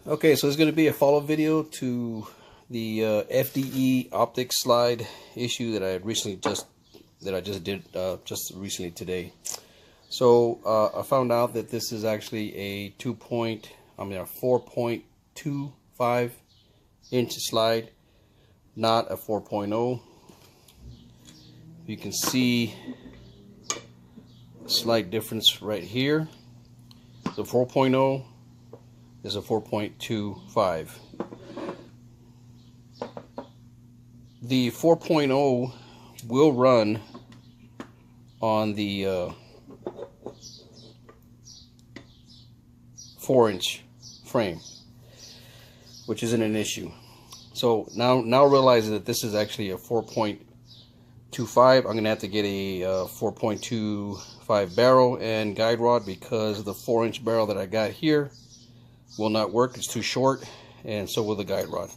Okay, so it's going to be a follow-up video to the FDE optic slide issue that I just did just recently today. So I found out that this is actually a 4.25 inch slide, not a 4.0. You can see a slight difference right here. The 4.0 is a 4.25. The 4.0 will run on the 4-inch frame, which isn't an issue. So now realizing that this is actually a 4.25, I'm gonna have to get a 4.25 barrel and guide rod, because the 4-inch barrel that I got here will not work. It's too short, and so will the guide rod.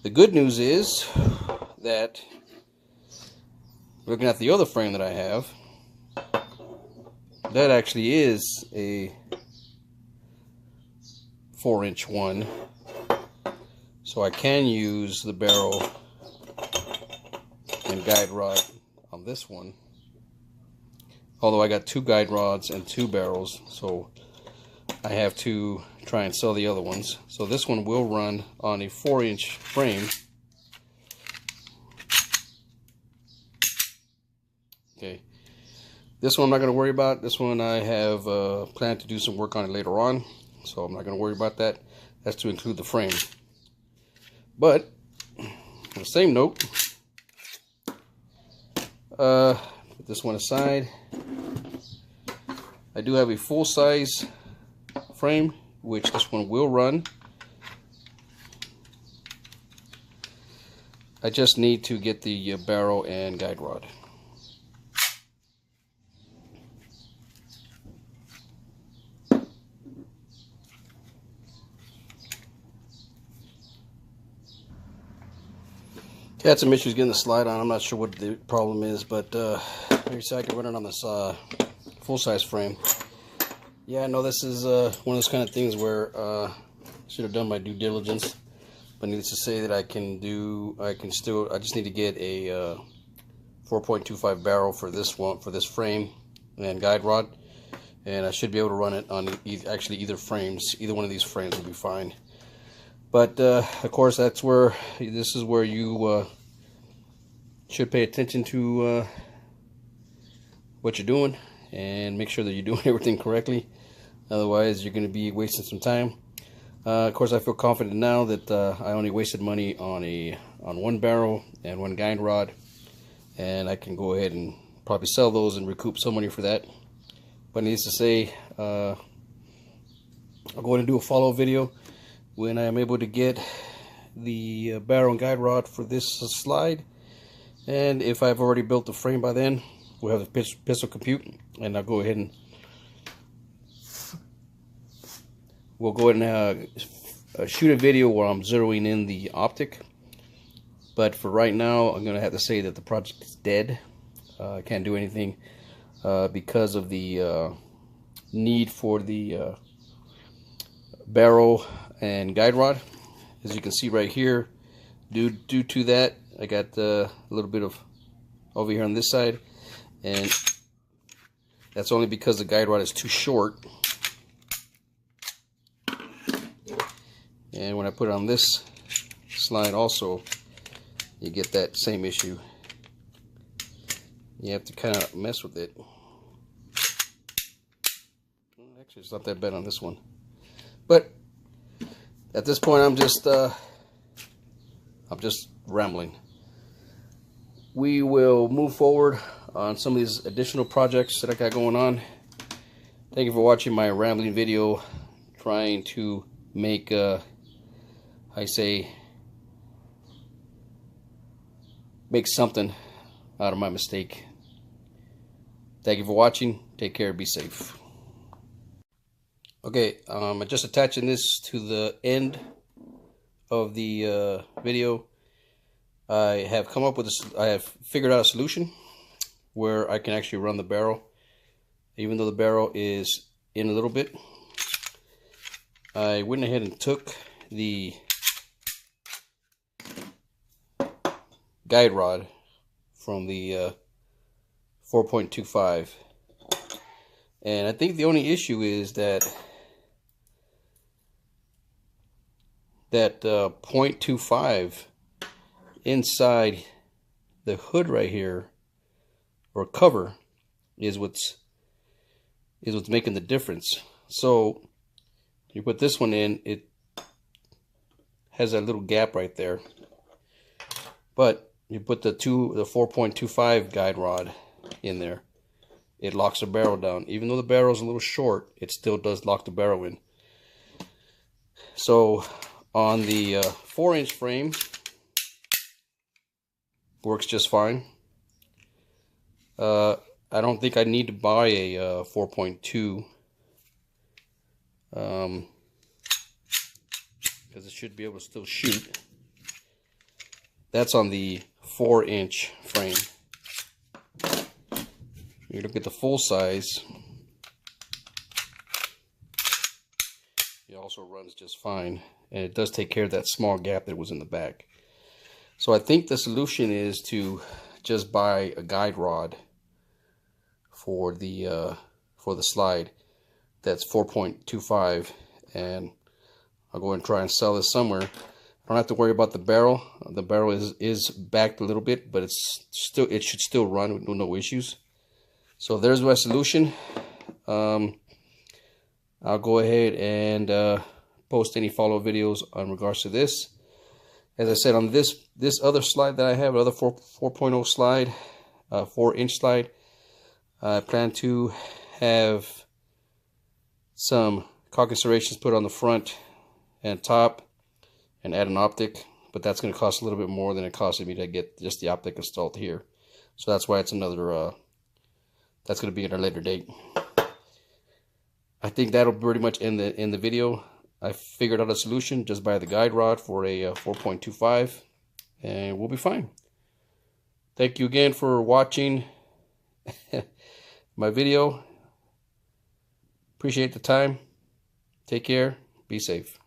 The good news is that, looking at the other frame that I have, that actually is a 4-inch one, so I can use the barrel and guide rod on this one, although I got 2 guide rods and 2 barrels, so I have to try and sell the other ones. So this one will run on a 4-inch frame. Okay, this one I'm not going to worry about. This one I have planned to do some work on it later on, so I'm not going to worry about that. That's to include the frame. But on the same note, put this one aside. I do have a full-size frame, which this one will run. I just need to get the barrel and guide rod. Had some issues getting the slide on. I'm not sure what the problem is, but maybe so I can run it on this full-size frame. Yeah, no, this is one of those kind of things where I should have done my due diligence, but needless to say that I just need to get a 4.25 barrel for this one, for this frame and guide rod, and I should be able to run it on actually either frames. Either one of these frames will be fine. But of course, this is where you should pay attention to what you're doing and make sure that you're doing everything correctly. Otherwise, you're going to be wasting some time. Of course, I feel confident now that I only wasted money on 1 barrel and 1 guide rod, and I can go ahead and probably sell those and recoup some money for that. But needless to say, I'll go ahead and do a follow-up video when I am able to get the barrel and guide rod for this slide. And if I've already built the frame by then, we'll have the pistol compute, and I'll go ahead and shoot a video where I'm zeroing in the optic. But for right now, I'm going to have to say that the project is dead. I can't do anything because of the need for the barrel and guide rod. As you can see right here, due to that, I got a little bit of over here on this side, and that's only because the guide rod is too short. And when I put it on this slide also, you get that same issue. You have to kind of mess with it. Actually, it's not that bad on this one, but at this point, I'm just rambling. We will move forward on some of these additional projects that I got going on. Thank you for watching my rambling video, trying to make, make something out of my mistake. Thank you for watching. Take care. Be safe. Okay, I'm just attaching this to the end of the video. I have come up with I have figured out a solution where I can actually run the barrel, even though the barrel is in a little bit. I went ahead and took the guide rod from the 4.25, and I think the only issue is that 0.25 inside the hood right here, or cover, is what's making the difference. So you put this one in, it has a little gap right there, but you put the 4.25 guide rod in there, it locks the barrel down. Even though the barrel is a little short, it still does lock the barrel in. So on the 4-inch frame, works just fine. I don't think I need to buy a 4.2 because it should be able to still shoot. That's on the 4-inch frame. You look at the full size, it also runs just fine, and it does take care of that small gap that was in the back. So I think the solution is to just buy a guide rod for the slide that's 4.25, and I'll go and try and sell this somewhere. I don't have to worry about the barrel. The barrel is backed a little bit, but it should still run with no issues. So there's my solution. I'll go ahead and post any follow-up videos on regards to this. As I said, on this other slide that I have, another 4.0 slide, 4-inch slide, I plan to have some caulking serrations put on the front and top and add an optic, but that's going to cost a little bit more than it costed me to get just the optic installed here. So that's why it's another, that's going to be at a later date. I think that'll pretty much end the video. I figured out a solution. Just buy the guide rod for a 4.25 and we'll be fine. Thank you again for watching my video. Appreciate the time. Take care. Be safe.